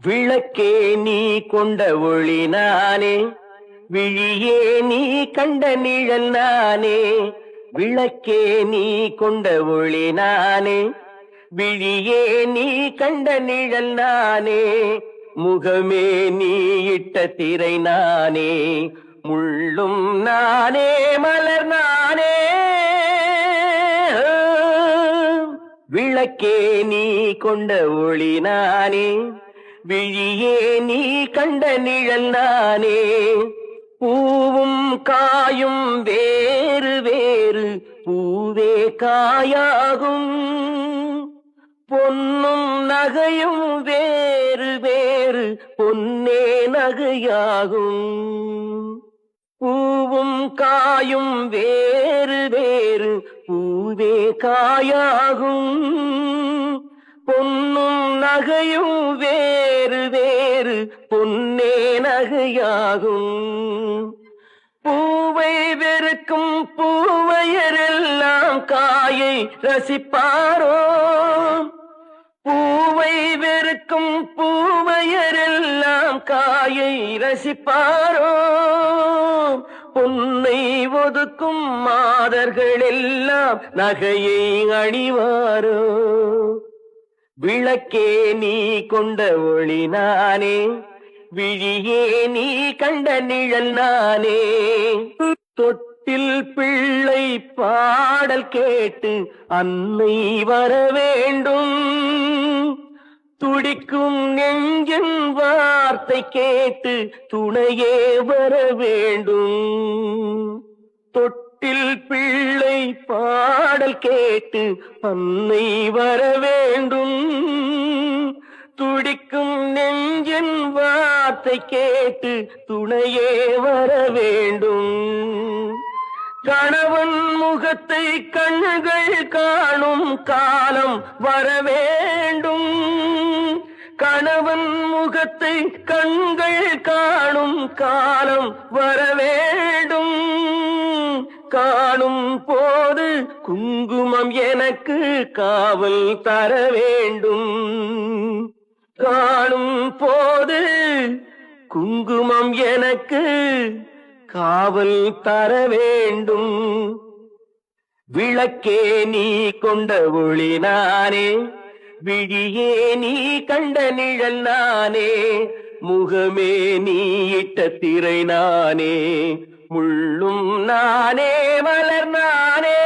விளக்கே நீ கொண்ட ஒளி நானே, விழியே நீ கண்ட நிழல் நானே. விளக்கே நீ கொண்ட ஒளி நானே, விழியே நீ கண்ட நிழல் நானே. முகமே நீ இட்ட திரை நானே, முள்ளும் நானே, மலர் நானே. விளக்கே நீ கொண்ட ஒளி நானே, விழியே நீ கண்ட நிழல் நானே. பூவும் காயும் வேறு வேறு, பூவே காயாகும். பொன்னும் நகையும் வேறு வேறு, பொன்னே நகையாகும். பூவும் காயும் வேறு வேறு, பூவே காயாகும். பொன்னும் நகையும் வேறு வேறு, பொன்னே நகையாகும். பூவை வெறுக்கும் பூவையரெல்லாம் காயை ரசிப்பாரோ. பூவை வெறுக்கும் பூவையரெல்லாம் காயை ரசிப்பாரோ. பொன்னை ஒதுக்கும் மாதர்கள் எல்லாம் நகையை அணிவாரோ. விளக்கே நீ கொண்ட ஒளி நானே, விழியே நீ கண்ட நிழல் நானே. தொட்டில் பிள்ளை பாடல் கேட்டு அன்னை வர வேண்டும். துடிக்கும் நெஞ்சின் வார்த்தை கேட்டு துணையே வர வேண்டும். தொட்டில் பிள்ளை பாடல் கேட்டு அன்னை வர வேண்டும். துடிக்கும் நெஞ்சின் வார்த்தை கேட்டு துணையே வர வேண்டும். கணவன் முகத்தை கண்கள் காணும் காலம் வர வேண்டும். கணவன் முகத்தை கண்கள் காணும் காலம் வர வேண்டும். காணும் போது குங்குமம் எனக்கு காவல் தர வேண்டும். காணும் போது குங்குமம் எனக்கு காவல் தர வேண்டும். விளக்கே நீ கொண்ட ஒளி நானே, விழியே நீ கண்ட நிழல் நானே. முகமே நீ இட்ட திரை நானே, முள்ளும் நானே, மலர் நானே.